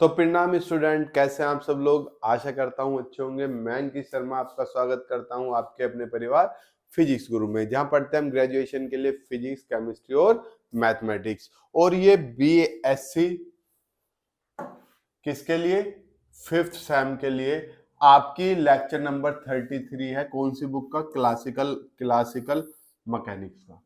तो प्रणाम स्टूडेंट, कैसे हैं आप सब लोग। आशा करता हूं अच्छे होंगे। मैं अंकित शर्मा आपका स्वागत करता हूं आपके अपने परिवार फिजिक्स गुरु में, जहां पढ़ते हैं हम ग्रेजुएशन के लिए फिजिक्स, केमिस्ट्री और मैथमेटिक्स। और ये बीएससी किसके लिए? फिफ्थ सेम के लिए। आपकी लेक्चर नंबर 33 है। कौन सी बुक का? क्लासिकल मैकेनिक्स का।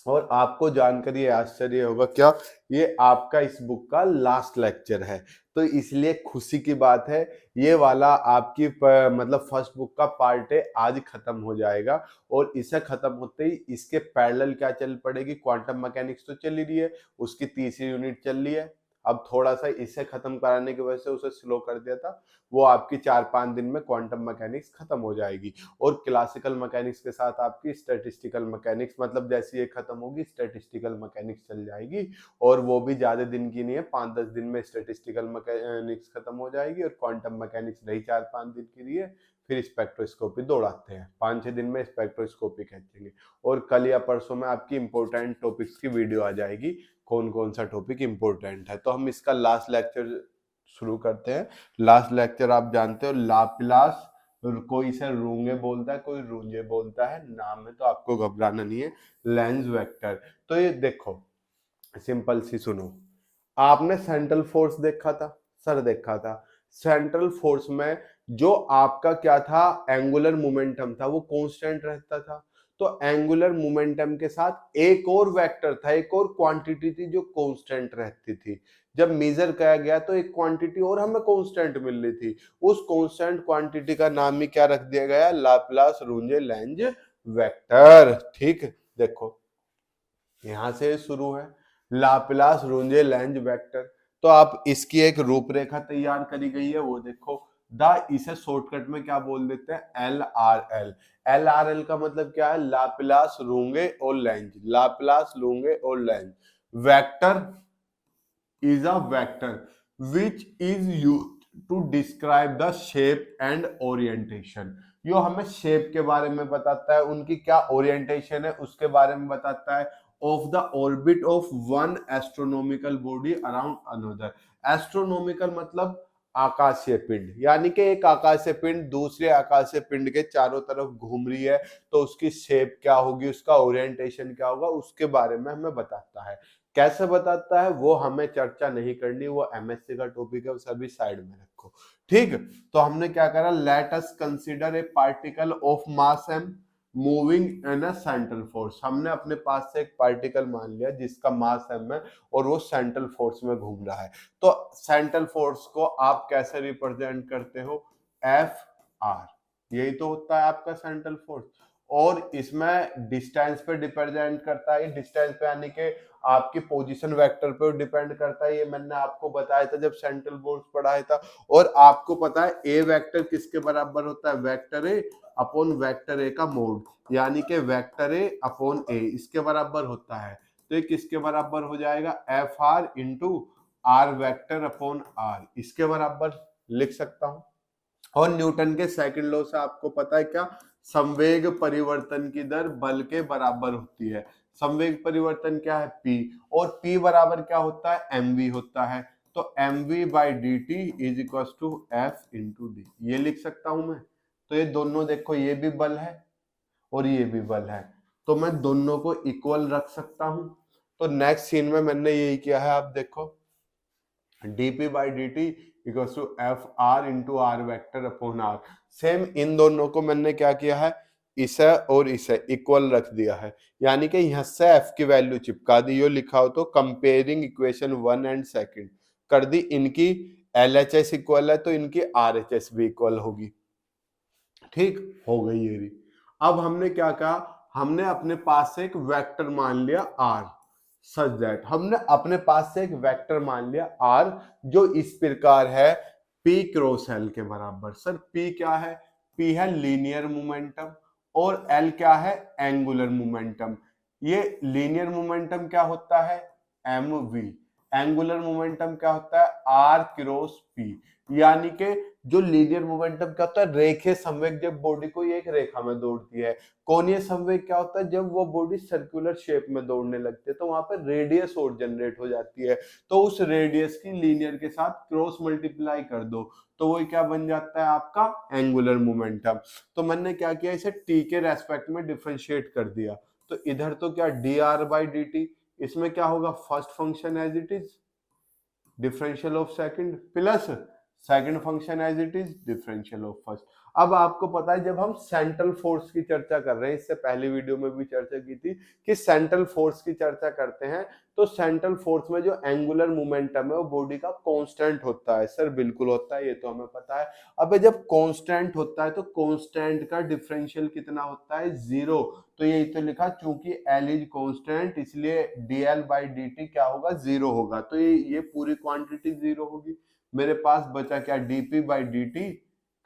और आपको जानकर ये आश्चर्य होगा, क्या ये आपका इस बुक का लास्ट लेक्चर है। तो इसलिए खुशी की बात है, ये वाला आपकी मतलब फर्स्ट बुक का पार्ट है, आज खत्म हो जाएगा। और इसे खत्म होते ही इसके पैरेलल क्या चल पड़ेगी? क्वांटम मैकेनिक्स तो चल ही रही है, उसकी तीसरी यूनिट चल रही है। अब थोड़ा सा इसे खत्म कराने की वजह से उसे स्लो कर दिया था। वो आपकी 4-5 दिन में क्वांटम मैकेनिक्स खत्म हो जाएगी। और क्लासिकल मैकेनिक्स के साथ आपकी स्टैटिस्टिकल मैकेनिक्स, मतलब जैसे ये खत्म होगी स्टैटिस्टिकल मैकेनिक्स चल जाएगी। और वो भी ज्यादा दिन की नहीं है, 5-10 दिन में स्टैटिस्टिकल मैकेनिक्स खत्म हो जाएगी और क्वांटम मैकेनिक्स रही 4-5 दिन की लिए। फिर स्पेक्ट्रोस्कोपी दौड़ाते हैं, 5-6 दिन में स्पेक्ट्रोस्कोपी खींचेंगे। और कल या परसों में आपकी इंपॉर्टेंट टॉपिक्स की वीडियो आ जाएगी, कौन कौन सा टॉपिक इंपॉर्टेंट है। तो हम इसका लास्ट लेक्चर शुरू करते हैं। लास्ट लेक्चर आप जानते हो, लाप्लास, कोई इसे रूंगे बोलता है, कोई रूंजे बोलता है, नाम है तो आपको घबराना नहीं है। Lens vector. तो ये देखो, सिंपल सी सुनो। आपने सेंट्रल फोर्स देखा था, सर देखा था। सेंट्रल फोर्स में जो आपका क्या था, एंगुलर मोमेंटम था, वो कांस्टेंट रहता था। तो एंगुलर मोमेंटम के साथ एक और वेक्टर था, एक और क्वांटिटी थी जो कांस्टेंट रहती थी। जब मेजर किया गया तो एक क्वांटिटी और हमें कांस्टेंट मिल रही थी। उस कांस्टेंट क्वांटिटी का नाम ही क्या रख दिया गया? Laplace Runge Lenz vector. ठीक, देखो यहां से शुरू है लाप्लास रूंजे लेंज वेक्टर। तो आप इसकी एक रूपरेखा तैयार करी गई है, वो देखो। इसे शॉर्टकट में क्या बोल देते हैं? LRL। LRL का मतलब क्या है? लाप्लास रूंगे और लेंज। लाप्लास रूंगे और length vector is a vector which is used to describe the shape and orientation। यो हमें शेप के बारे में बताता है, उनकी क्या ओरिएंटेशन है उसके बारे में बताता है। Of the orbit of one astronomical body around another. Astronomical मतलब आकाशीय पिंड, यानी कि एक आकाशीय पिंड दूसरे आकाशीय पिंड के चारों तरफ घूम रही है, तो उसकी शेप क्या होगी, उसका ओरिएंटेशन क्या होगा, उसके बारे में हमें बताता है। कैसे बताता है वो हमें चर्चा नहीं करनी, वो एमएससी का टॉपिक है, वो सभी साइड में रखो। ठीक, तो हमने क्या करा? Let us consider a particle of mass am moving in a central force. हमने अपने पास से एक पार्टिकल मान लिया जिसका मास एम है और वो सेंट्रल फोर्स में घूम रहा है। तो सेंट्रल फोर्स को आप कैसे रिप्रेजेंट करते हो? F R. यही तो होता है आपका सेंट्रल फोर्स। और इसमें डिस्टेंस पे डिपेंडेंट करता है, डिस्टेंस पे यानी कि आपकी पोजीशन वेक्टर पे डिपेंड करता है। ये मैंने आपको बताया था जब सेंट्रल फोर्स पढ़ाया था। और आपको पता है ए वेक्टर किसके बराबर होता है? Vector A upon vector A का मोड, यानी कि वेक्टर ए अपॉन ए इसके बराबर होता है। तो ये किसके बराबर हो जाएगा? F R into R vector upon R, इसके बराबर लिख सकता हूं। और न्यूटन के सेकंड लॉ से आपको पता है क्या? संवेग परिवर्तन की दर बल के बराबर होती है। संवेग परिवर्तन क्या है? p। और p बराबर क्या होता है? mv होता है। तो mv by D T is equal to F into D, ये लिख सकता हूं मैं। तो ये दोनों देखो, ये भी बल है और ये भी बल है, तो मैं दोनों को इक्वल रख सकता हूं। तो नेक्स्ट सीन में मैंने यही किया है, आप देखो dp by D T equal to F R into R vector upon R. Same इन दोनों को मैंने क्या किया है? इसे और इसे इक्वल रख दिया है, यानी कि यहां से एफ की वैल्यू चिपका दी। यो लिखा हो तो कंपेयरिंग इक्वेशन 1 एंड सेकंड कर दी। इनकी LHS इक्वल है तो इनकी RHS भी इक्वल होगी। ठीक, हो गई ये रही। अब हमने क्या कहा? हमने अपने पास से एक वेक्टर मान लिया r, सच दैट हमने अपने पास से एक वेक्टर मान लिया r जो इस प्रकार है p क्रॉस l के बराबर। सर p क्या है? p है लीनियर मोमेंटम और l क्या है? Angular momentum. ये लीनियर मोमेंटम क्या होता है? mv। एंगुलर मोमेंटम क्या होता है? r cross p। यानी कि जो लीनियर मोमेंटम क्या होता है, रेखीय संवेग जब बॉडी को एक रेखा में दौड़ती है। कोणीय संवेग क्या होता है, जब वो बॉडी सर्कुलर शेप में दौड़ने लगती है तो वहां पर रेडियस और जनरेट हो जाती है, तो उस रेडियस की लीनियर के साथ क्रॉस मल्टीप्लाई कर दो तो वो क्या बन जाता है आपका एंगुलर मोमेंटम। तो मैंने क्या किया, इसे टी के रेस्पेक्ट में डिफरेंशिएट कर दिया, तो इधर तो क्या D R by D T, इसमें क्या होगा first function as it is differential of second plus second function as it is differential of first. अब आपको पता है जब हम सेंट्रल फोर्स की चर्चा कर रहे हैं, इससे पहले वीडियो में भी चर्चा की थी कि सेंट्रल फोर्स की चर्चा करते हैं तो सेंट्रल फोर्स में जो एंगुलर मोमेंटम है वो बॉडी का कांस्टेंट होता है। सर बिल्कुल होता है, ये तो हमें पता है। अब जब कांस्टेंट होता है तो कांस्टेंट का डिफरेंशियल कितना होता है, जीरो। तो ये तो लिखा चूंकि एल इज कांस्टेंट इसलिए dl बाई dt क्या होगा, जीरो होगा। तो ये पूरी क्वांटिटी जीरो होगी। मेरे पास बचा क्या, dp by dt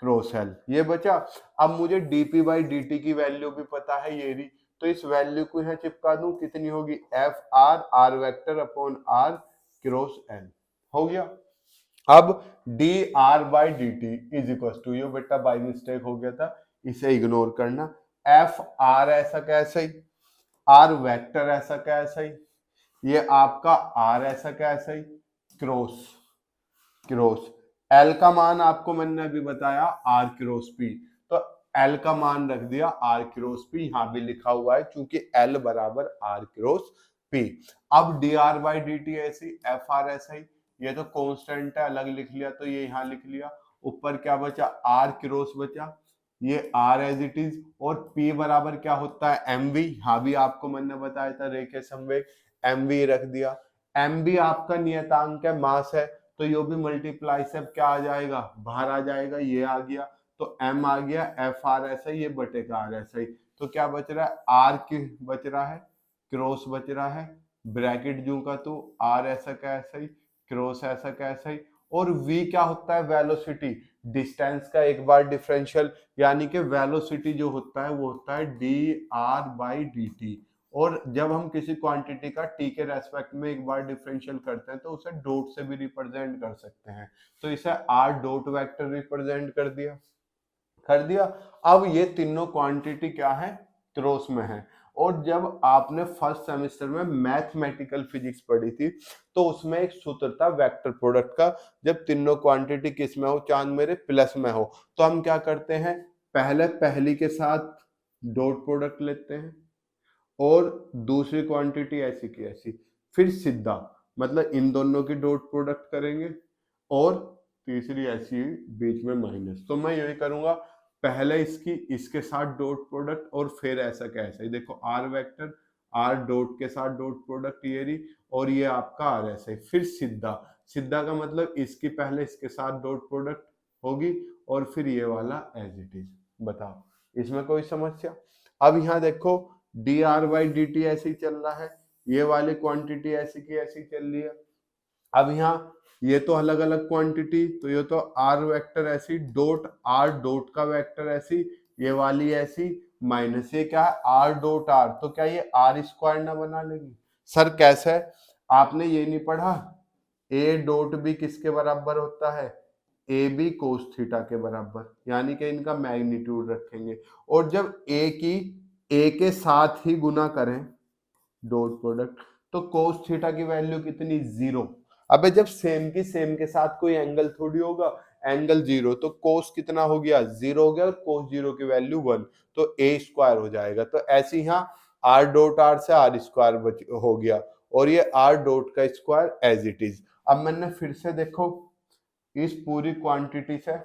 cross L, ये बचा। अब मुझे dp बाई dt की वैल्यू भी पता है ये रही, तो इस वैल्यू को यहाँ चिपका दूं, कितनी होगी F R R vector upon R cross L, हो गया। अब D R by D T is equal to, ये बेटा बाई मिस्टेक हो गया था, इसे इग्नोर करना। एफ आर ऐसा कैसे ही, आर वेक्टर ऐसा कैसे ही, ये आपका आर ऐसा कैसे ही, क्रॉस क्रॉस एल का मान आपको मैंने अभी बताया आर क्रॉस पी, तो एल का मान रख दिया आर क्रॉस पी, यहां भी लिखा हुआ है क्योंकि एल बराबर आर क्रॉस पी। अब D R by D T ऐसी, एफ आर ऐसा ही, ये तो कांस्टेंट है अलग लिख लिया तो ये यहां लिख लिया। ऊपर क्या बचा, आर क्रॉस बचा, ये आर एज इट इज, और पी बराबर क्या होता है एम वी, यहां भी आपको मैंने बताया था रेखीय संवेग, एम वी रख दिया। एम भी आपका नियतांक है, मास है, तो ये भी मल्टीप्लाई से क्या आ जाएगा, बाहर आ जाएगा, ये आ गया, तो एम आ गया, एफ आर ऐसा ही, ये बटे का आर ऐसा ही। तो क्या बच रहा है, आर की बच रहा है, क्रॉस बच रहा है, ब्रैकेट जू का तो आर ऐसा कैसा ही, क्रॉस ऐसा कैसा ही, और v क्या होता है, वेलोसिटी, डिस्टेंस का एक बार डिफरेंशियल, यानी कि वेलोसिटी जो होता है वो होता है D R by D T. और जब हम किसी क्वांटिटी का टी के रेस्पेक्ट में एक बार डिफरेंशियल करते हैं तो उसे डॉट से भी रिप्रेजेंट कर सकते हैं, तो इसे आर डॉट वेक्टर रिप्रेजेंट कर दिया। अब ये तीनों क्वांटिटी क्या है, क्रॉस में है। और जब आपने फर्स्ट सेमेस्टर में मैथमेटिकल फिजिक्स पढ़ी थी तो उसमें एक सूत्र था वेक्टर प्रोडक्ट का, जब तीनों क्वांटिटी किस में हो, चांद मेरे प्लस में हो, तो हम क्या करते हैं, पहले पहली के साथ डॉट प्रोडक्ट लेते हैं और दूसरी क्वांटिटी ऐसी की ऐसी, फिर सीधा मतलब इन दोनों की डॉट प्रोडक्ट करेंगे और तीसरी ऐसी बीच में माइनस। तो मैं यही करूंगा, पहले इसकी इसके साथ डॉट प्रोडक्ट और फिर ऐसा कैसा ही, देखो आर वेक्टर, आर डॉट के साथ डॉट प्रोडक्ट ये रही, और ये आपका आर ऐसा ही, फिर सीधा, सीधा का मतलब इसकी पहले इसके साथ डॉट प्रोडक्ट होगी और फिर ये वाला एज इट इज। बताओ इसमें कोई समस्या। अब यहाँ देखो D R by D T ऐसे ही चल रहा है, ये वाली क्वांटिटी ऐसी की ऐसी चल रही है। अब यहाँ ये तो अलग अलग क्वांटिटी, तो ये तो आर वेक्टर ऐसी डॉट आर डॉट का वेक्टर ऐसी, ये वाली ऐसी माइनस, ये क्या है आर डॉट आर, तो क्या ये आर स्क्वायर ना बना लेगी। सर कैसे, आपने ये नहीं पढ़ा ए डॉट बी किसके बराबर होता है, ए बी कोस थीटा के बराबर, यानी कि इनका मैग्नीट्यूड रखेंगे, और जब ए की ए के साथ ही गुना करें डॉट प्रोडक्ट तो कोस थीटा की वैल्यू कितनी, जीरो। अबे जब सेम की सेम के साथ कोई एंगल थोड़ी होगा, एंगल जीरो, तो कोस कितना हो गया, जीरो हो गया, और कोस जीरो की वैल्यू वन, तो ए स्क्वायर हो जाएगा। तो ऐसे यहाँ आर डॉट आर से आर स्क्वायर हो गया, और ये आर डॉट का स्क्वायर एज इट इज। अब मैंने फिर से देखो इस पूरी क्वांटिटी से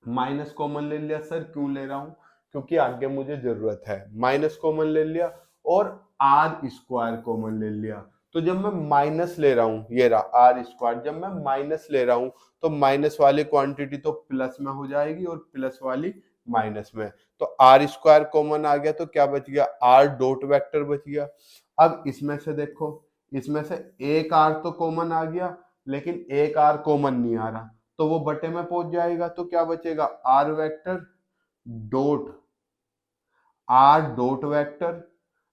माइनस कॉमन ले लिया। सर क्यों ले रहा हूं, क्योंकि आगे मुझे जरूरत है। माइनस कॉमन ले लिया और आर स्क्वायर कॉमन ले लिया, तो जब मैं माइनस ले रहा हूं, ये रहा आर स्क्वायर, जब मैं माइनस ले रहा हूं तो माइनस वाली क्वांटिटी तो प्लस में हो जाएगी और प्लस वाली माइनस में, तो आर स्क्वायर कॉमन आ गया, तो क्या बच गया, आर डॉट वेक्टर बच गया। अब इसमें से देखो, इसमें से एक आर तो कॉमन आ गया लेकिन एक आर कॉमन नहीं आ रहा, तो वो बटे में पहुंच जाएगा, तो क्या बचेगा, R vector dot R dot vector,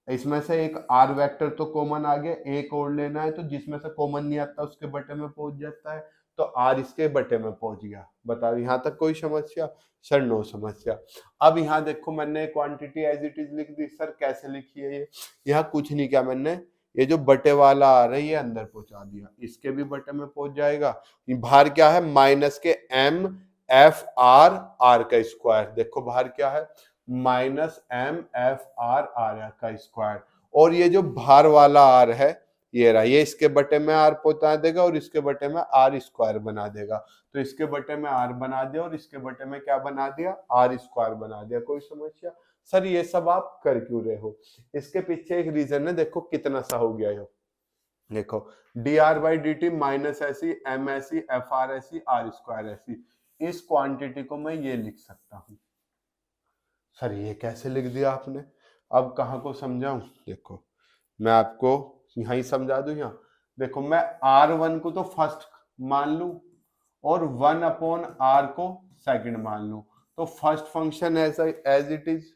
इसमें से एक आर वेक्टर तो कॉमन आ गया, एक और लेना है, तो जिसमें से कॉमन नहीं आता उसके बटे में पहुंच जाता है, तो आर इसके बटे में पहुंच गया। बताओ यहाँ तक कोई समस्या? सर नो समस्या। अब यहाँ देखो मैंने क्वांटिटी एज इट इज लिख दी। सर कैसे लिखी है ये? यहाँ कुछ नहीं किया मैंने, ये जो बटे वाला आ रहा है ये अंदर पहुंचा दिया, इसके भी बटे में पहुंच जाएगा। बाहर क्या है? माइनस के एम एफ आर आर का स्क्वायर। देखो बाहर क्या है? Minus M F R R का स्क्वायर। और ये जो बाहर वाला आर है ये रहा, ये इसके बटे में आर पहुंचा देगा और इसके बटे में आर स्क्वायर बना देगा। तो इसके बटे में आर बना दिया और इसके बटे में क्या बना दिया? आर स्क्वायर बना दिया। कोई समस्या? सर ये सब आप कर क्यों रहे हो? इसके पीछे एक रीजन है, देखो कितना सा हो गया ये। देखो D R by D T minus ऐसी एम ऐसी एफ आर ऐसी आर स्क्वायर ऐसी, इस क्वांटिटी को मैं ये लिख सकता हूं। सर ये कैसे लिख दिया आपने? अब कहाँ को समझाऊं? देखो मैं आपको यहां ही समझा दूं। यहाँ देखो मैं R1 को तो फर्स्ट मान लूं और 1 अपॉन R को सेकंड मान लूं, तो फर्स्ट फंक्शन ऐसा as it is,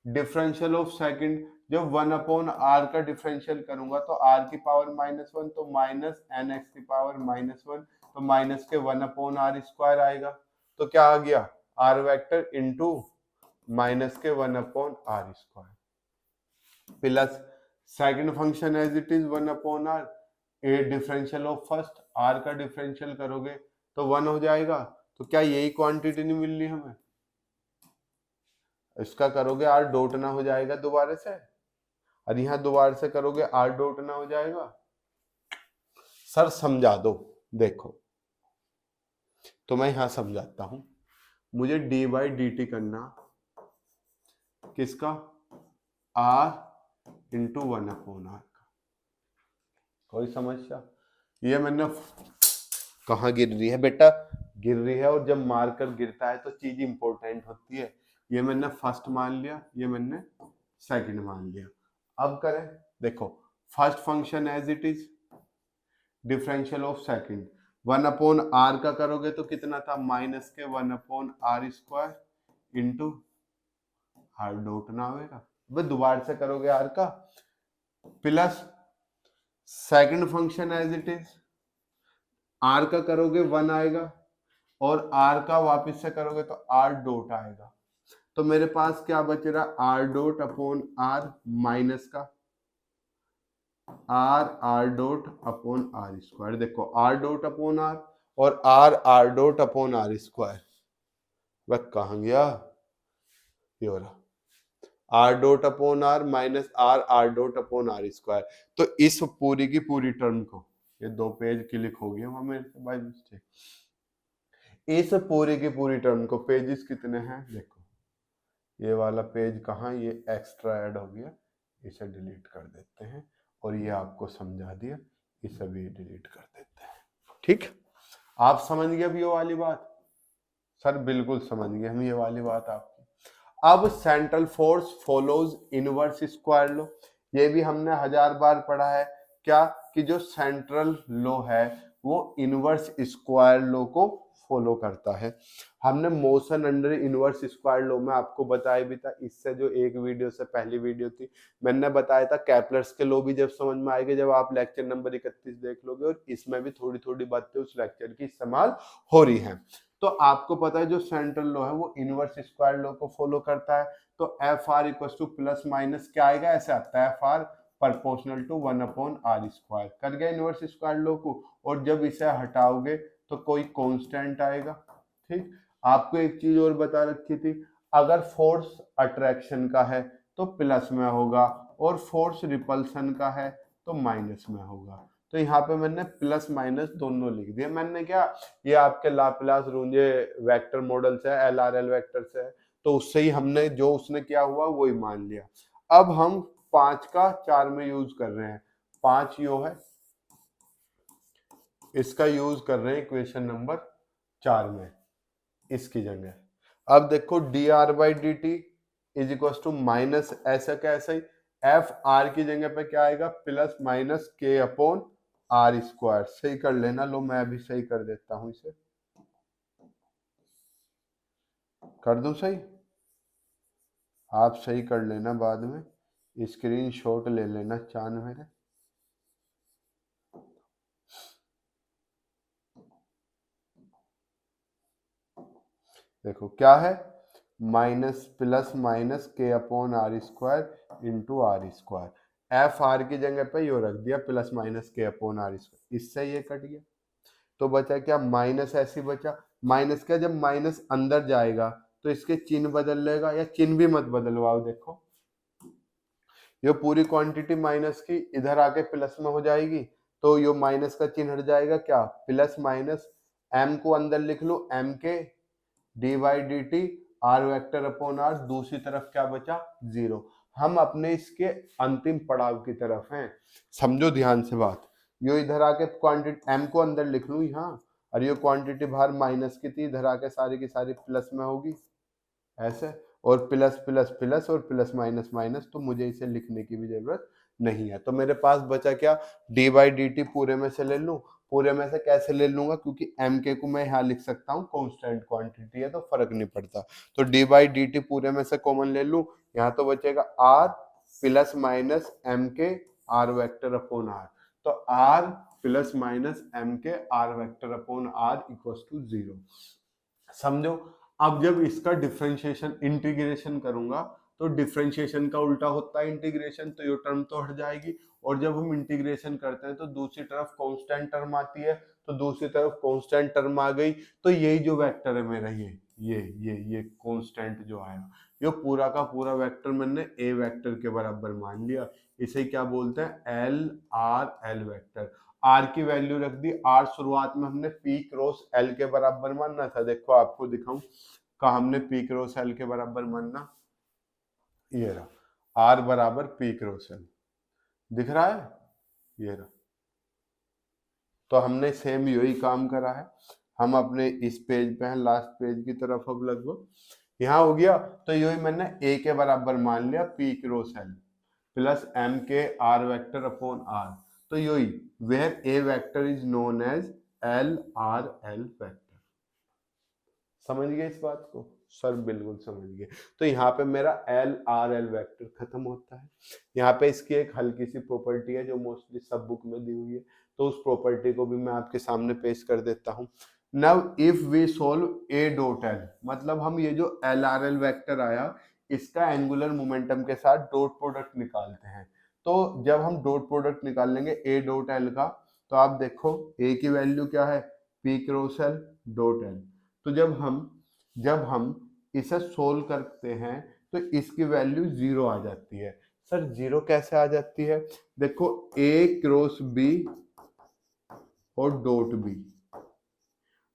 differential of second जब 1 अपॉन R का डिफरेंशियल करूंगा तो R की पावर -1, तो माइनस एन एक्स की पावर -1, तो माइनस के 1 अपॉन R स्क्वायर आएगा। तो क्या आ गया? R वेक्टर इंटू माइनस के 1 upon R square plus second function as it is 1 upon R, a differential of first, R का डिफरेंशियल करोगे तो 1 हो जाएगा। तो क्या यही क्वांटिटी नहीं मिल रही हमें? इसका करोगे R डॉट ना हो जाएगा दोबारा से, और यहाँ दोबारा से करोगे R डॉट ना हो जाएगा। सर समझा दो। देखो तो मैं यहां समझाता हूं। मुझे डी बाई डी टी करना किसका? R इंटू 1 अपॉन R का। कोई समस्या? ये मैंने कहाँ गिर रही है बेटा? गिर रही है, और जब मारकर गिरता है तो चीज इंपॉर्टेंट होती है। ये मैंने फर्स्ट मान लिया, ये मैंने सेकंड मान लिया। अब करें, देखो first function as it is, differential of second 1 upon R का करोगे तो कितना था? माइनस के 1 upon R square into R dot ना होगा, अब दोबारा से करोगे आर का, plus second function as it is, R का करोगे 1 आएगा और आर का वापस से करोगे तो आर डॉट आएगा। तो मेरे पास क्या बच रहा? R dot upon R minus का R dot upon R square. देखो आर डॉट अपॉन आर और R dot upon R square, वह कहाँ गया? ये हो रहा R dot upon R minus R dot upon R square. तो इस पूरी की पूरी टर्म को, ये 2 पेज क्लिक हो गया वहां मेरे से बाय मिस्टेक, इस पूरी की पूरी टर्म को, पेजेस कितने हैं देखो, ये वाला पेज कहाँ, ये एक्स्ट्रा ऐड हो गया, इसे डिलीट कर देते हैं, और ये आपको समझा दिया, इसे भी डिलीट कर देते हैं। ठीक, आप समझ गए अब ये वाली बात? सर बिल्कुल समझ गए हम ये वाली बात आपकी। अब central force follows inverse square law, ये भी हमने 1000 बार पढ़ा है। क्या कि जो सेंट्रल लॉ है वो इनवर्स स्क्वायर लॉ को फॉलो करता है। हमने motion under inverse square law में आपको बताया भी था, इससे जो एक वीडियो से पहली वीडियो थी मैंने बताया था कैपलर्स के लॉ भी जब समझ में आएगी, जब आप लेक्चर नंबर 31 देख लोगे, और इसमें भी थोड़ी थोड़ी बातें उस लेक्चर की इस्तेमाल हो रही हैं। तो आपको पता है जो सेंट्रल लॉ है वो इनवर्स स्क्वायर लॉ को फॉलो करता है। तो F R equal to plus minus क्या आएगा? ऐसे आता है F R proportional to 1 upon R square, कर गया इनवर्स स्क्वायर लॉ को, और जब इसे हटाओगे तो कोई कांस्टेंट आएगा। ठीक, आपको एक चीज और बता रखी थी, अगर फोर्स अट्रैक्शन का है तो प्लस में होगा और फोर्स रिपल्सन का है तो माइनस में होगा। तो यहाँ पे मैंने प्लस माइनस दोनों लिख दिया। मैंने क्या, ये आपके लाप्लास रूंजे वेक्टर मॉडल से है, LRL वेक्टर से है, तो उससे ही हमने जो उसने क्या हुआ वही मान लिया। अब हम 5 का 4 में यूज कर रहे हैं, 5 यो है, इसका यूज कर रहे हैं इक्वेशन नंबर 4 में इसकी जगह। अब देखो D R by D T is equal to minus ऐसा का ऐसा ही, एफ आर की जगह पे क्या आएगा? प्लस माइनस के अपॉन आर स्क्वायर। सही कर लेना, लो मैं अभी सही कर देता हूं, इसे कर दूं सही, आप सही कर लेना, बाद में स्क्रीन शॉट ले लेना चांद मेरे। देखो क्या है, माइनस प्लस माइनस के upon R square into R square. F R की जगह पे यो रख दिया प्लस माइनस के अपॉन आर स्क्वायर, इससे ये कट गया तो बचा क्या, माइनस ऐसी बचा। माइनस का जब माइनस अंदर जाएगा तो इसके चिन्ह बदल लेगा, या चिन्ह भी मत बदलवाओ। देखो ये पूरी क्वांटिटी माइनस की इधर आके प्लस में हो जाएगी, तो ये माइनस का चिन्ह हट जाएगा, क्या प्लस माइनस एम को अंदर लिख लो, एम के D by D T R vector upon R, दूसरी तरफ क्या बचा, जीरो। हम अपने इसके अंतिम पड़ाव की तरफ हैं, समझो ध्यान से बात। यो इधर आके क्वांटिटी एम को अंदर लिख लूं यहाँ, और ये क्वांटिटी बाहर माइनस की थी, इधर आके सारी की सारी प्लस में होगी ऐसे, और प्लस प्लस प्लस और प्लस माइनस माइनस, तो मुझे इसे लिखने की भी जरूरत नहीं है। तो मेरे पास बचा क्या, डी बाई डी टी पूरे में से ले लूं। पूरे में से कैसे ले लूंगा, क्योंकि एम के को मैं यहाँ लिख सकता हूँ, कांस्टेंट क्वांटिटी है तो फर्क नहीं पड़ता। तो डी बाई डी टी पूरे में से कॉमन ले लूं, यहाँ तो बचेगा आर प्लस माइनस एम के आर वेक्टर अपॉन आर। तो आर प्लस माइनस एम के R vector upon R equals to zero. समझो। अब जब इसका डिफरेंशिएशन इंटीग्रेशन करूंगा तो डिफरेंशिएशन का उल्टा होता है इंटीग्रेशन, तो ये टर्म तो हट जाएगी। और जब हम इंटीग्रेशन करते हैं तो दूसरी तरफ कांस्टेंट टर्म आती है, तो दूसरी तरफ कांस्टेंट टर्म आ गई, तो यही जो वेक्टर है मेरा ये कांस्टेंट जो आया, ये पूरा का पूरा वेक्टर मैंने ए वेक्टर के बराबर मान लिया। इसे क्या बोलते हैं, L R L vector. R की वैल्यू रख दी, आर शुरुआत में हमने पी क्रॉस एल के बराबर मानना था। देखो आपको दिखाऊं कहा हमने पी क्रॉस एल के बराबर मानना, ये रहा आर बराबर पी क्रॉस एल, दिख रहा है, ये रहा। तो हमने सेम यही काम करा है। हम अपने इस पेज पे हैं, लास्ट पेज की तरफ अब लगभग यहाँ हो गया। तो यही मैंने ए के बराबर मान लिया P cross L plus M के आर वेक्टर अपॉन आर। तो यही where A vector is known as L R L vector. समझ गए इस बात को सर, बिल्कुल समझ गए। तो यहाँ पे मेरा एल आर एल वेक्टर खत्म होता है। यहाँ पे इसकी एक हल्की सी प्रॉपर्टी है जो मोस्टली सब बुक में दी हुई है, तो उस प्रॉपर्टी को भी मैं आपके सामने पेश कर देता हूँ। Now if we solve A dot L, मतलब हम ये जो एल आर एल वेक्टर आया इसका एंगुलर मोमेंटम के साथ डॉट प्रोडक्ट निकालते हैं। तो जब हम डॉट प्रोडक्ट निकाल लेंगे ए डॉट एल का, तो आप देखो ए की वैल्यू क्या है, P cross L dot L. तो जब हम इसे सोल्व करते हैं तो इसकी वैल्यू जीरो आ जाती है। सर जीरो कैसे आ जाती है, देखो ए क्रॉस बी और डॉट बी,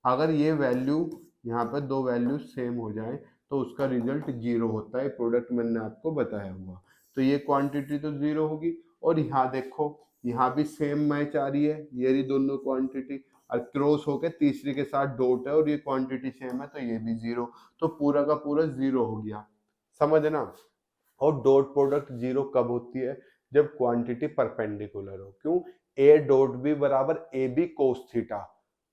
अगर ये वैल्यू यहाँ पे दो वैल्यू सेम हो जाए तो उसका रिजल्ट जीरो होता है, प्रोडक्ट मैंने आपको बताया हुआ। तो ये क्वांटिटी तो जीरो होगी, और यहाँ देखो यहाँ भी सेम मैच आ रही है, ये रही दोनों क्वांटिटी, और क्रॉस होके तीसरी के साथ डॉट है और ये क्वांटिटी सेम है, तो ये भी जीरो। तो पूरा का पूरा जीरो हो गया, समझना। और डॉट प्रोडक्ट जीरो कब होती है, जब क्वांटिटी परपेंडिकुलर हो। क्यों, ए डॉट बी बराबर ए बी कोस थीटा,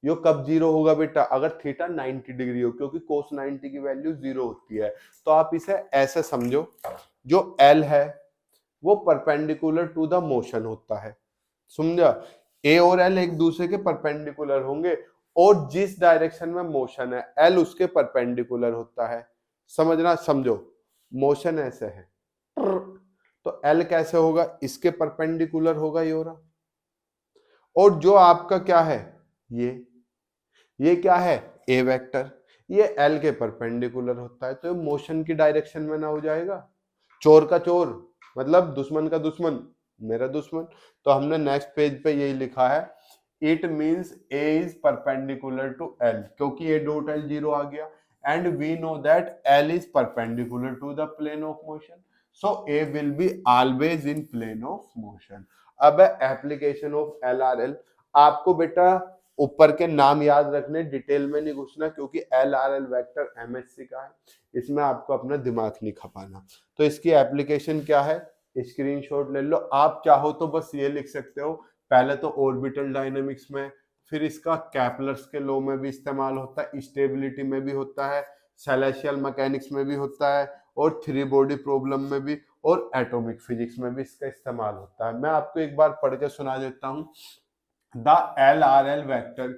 यो कब जीरो होगा बेटा, अगर थीटा 90 डिग्री हो, क्योंकि कोस 90 की वैल्यू जीरो होती है। तो आप इसे ऐसे समझो, जो एल है वो परपेंडिकुलर टू द मोशन होता है, समझा। ए और एल एक दूसरे के परपेंडिकुलर होंगे, और जिस डायरेक्शन में मोशन है एल उसके परपेंडिकुलर होता है, समझना, समझो। मोशन ऐसे है तो एल कैसे होगा, इसके परपेंडिकुलर होगा ये रहा। और जो आपका क्या है, ये क्या है, ए वेक्टर, ये एल के परपेंडिकुलर होता है, तो मोशन की डायरेक्शन में ना हो जाएगा। चोर का चोर मतलब दुश्मन का दुश्मन मेरा दुश्मन। तो हमने नेक्स्ट पेज पे यही लिखा है, it means A is perpendicular to L, क्योंकि ए डॉट एल जीरो आ गया, and we know that L is perpendicular to the plane of motion, so A will be always in plane of motion. अब application of L R L, आपको बेटा ऊपर के नाम याद रखने, डिटेल में नहीं घुसना, क्योंकि L R L vector MSc का है, इसमें आपको अपना दिमाग नहीं खपाना। तो इसकी एप्लीकेशन क्या है, स्क्रीनशॉट ले लो। आप चाहो तो बस ये लिख सकते हो, पहले तो ऑर्बिटल डायनेमिक्स में, फिर इसका कैपलर्स के लॉ में भी इस्तेमाल होता है, स्टेबिलिटी में भी होता है, सेलेशियल मैकेनिक्स में भी होता है, और थ्री बॉडी प्रॉब्लम में भी, और एटॉमिक फिजिक्स में भी इसका इस्तेमाल होता है। मैं आपको एक बार पढ़ के सुना देता हूँ। The L R L vector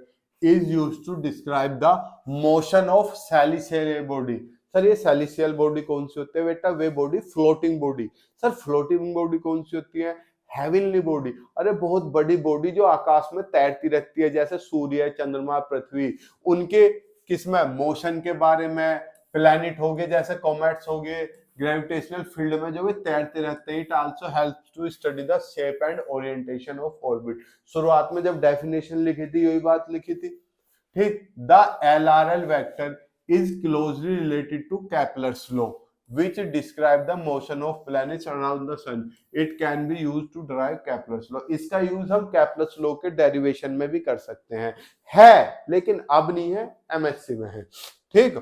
is used to describe the motion of celestial body. Sir ये सेलेशियल बॉडी कौन सी होती है बेटा? वे body floating body. Sir floating body कौन सी होती है? Heavenly body. अरे बहुत बड़ी बॉडी जो आकाश में तैरती रहती है, जैसे सूर्य, चंद्रमा, पृथ्वी, उनके किसमें मोशन के बारे में, प्लैनेट हो गए जैसे कॉमेट्स हो गए, ग्रेविटेशनल फील्ड में जो वे तैरते रहते हैं। It also helps to study the shape and orientation of orbit. शुरुआत में जब डेफिनेशन लिखी थी यही बात लिखी थी, ठीक। The LRL vector is closely related to Kepler's law which describe the motion of planets around the sun. It can be used to derive Kepler's law. इसका यूज हम Kepler's law के डेरिवेशन में भी कर सकते हैं, है लेकिन अब नहीं है, MSc में है, ठीक।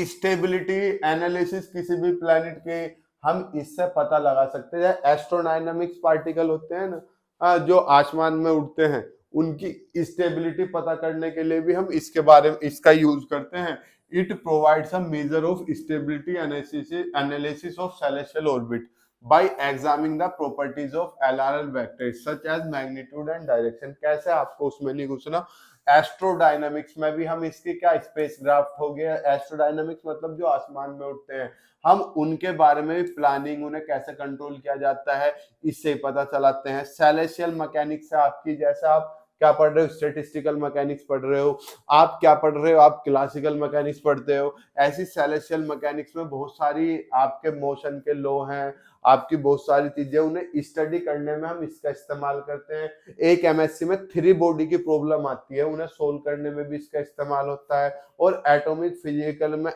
स्टेबिलिटी एनालिसिस किसी भी प्लैनेट के हम इससे पता लगा सकते हैं। एस्ट्रोडायनामिक्स पार्टिकल होते हैं ना जो आसमान में उड़ते हैं, उनकी स्टेबिलिटी पता करने के लिए भी हम इसके बारे में इसका यूज करते हैं। It provides a measure of stability analysis of celestial orbit by examining the properties of LRL vectors such as magnitude and direction। कैसे? आपको उसमें नहीं घुसना। एस्ट्रोडायनामिक्स में भी हम इसके क्या स्पेसक्राफ्ट हो गया, एस्ट्रोडायनामिक्स मतलब जो आसमान में उड़ते हैं, हम उनके बारे में भी प्लानिंग, उन्हें कैसे कंट्रोल किया जाता है, इससे पता चलाते हैं। सेलेशियल मैकेनिक्स से आपकी, जैसे आप क्या पढ़ रहे हो, स्टैटिस्टिकल मैकेनिक्स पढ़ रहे हो, आप क्या पढ़ रहे हो, आप क्लासिकल मैकेनिक्स पढ़ते हो, ऐसी सेलेशियल मैकेनिक्स में बहुत सारी आपके मोशन के लॉ हैं, आपकी बहुत सारी चीजें, उन्हें स्टडी करने में हम इसका इस्तेमाल करते हैं। एक MSc में 3 बॉडी की प्रॉब्लम आती है, उन्हें सोल्व करने में भी इसका इस्तेमाल होता है। और एटॉमिक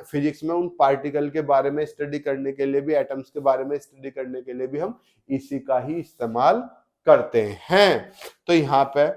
फिजिक्स में उन पार्टिकल के बारे में स्टडी करने के लिए भी, एटम्स के बारे में स्टडी करने के लिए भी हम इसी का ही इस्तेमाल करते हैं। तो यहाँ पे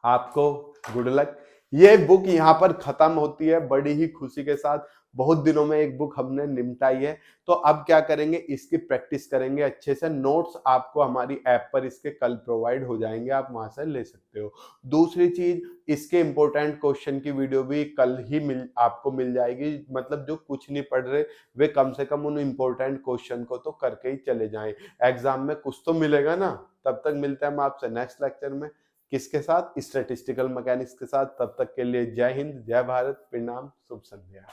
आपको गुड लक। ये बुक यहाँ पर खत्म होती है बड़ी ही खुशी के साथ। बहुत दिनों में एक बुक हमने निपटाई है, तो अब क्या करेंगे, इसकी प्रैक्टिस करेंगे अच्छे से। नोट्स आपको हमारी ऐप पर इसके कल प्रोवाइड हो जाएंगे, आप वहां से ले सकते हो। दूसरी चीज, इसके इंपॉर्टेंट क्वेश्चन की वीडियो भी कल ही आपको मिल जाएगी। मतलब जो कुछ नहीं पढ़ रहे वे कम से कम उन इंपॉर्टेंट क्वेश्चन को तो करके ही चले जाएं, एग्जाम में कुछ तो मिलेगा ना। तब तक मिलते हैं हम आपसे नेक्स्ट लेक्चर में, किसके साथ? स्टैटिस्टिकल मैकेनिक्स के साथ। तब तक के लिए जय हिंद, जय भारत, प्रणाम, शुभ संध्या।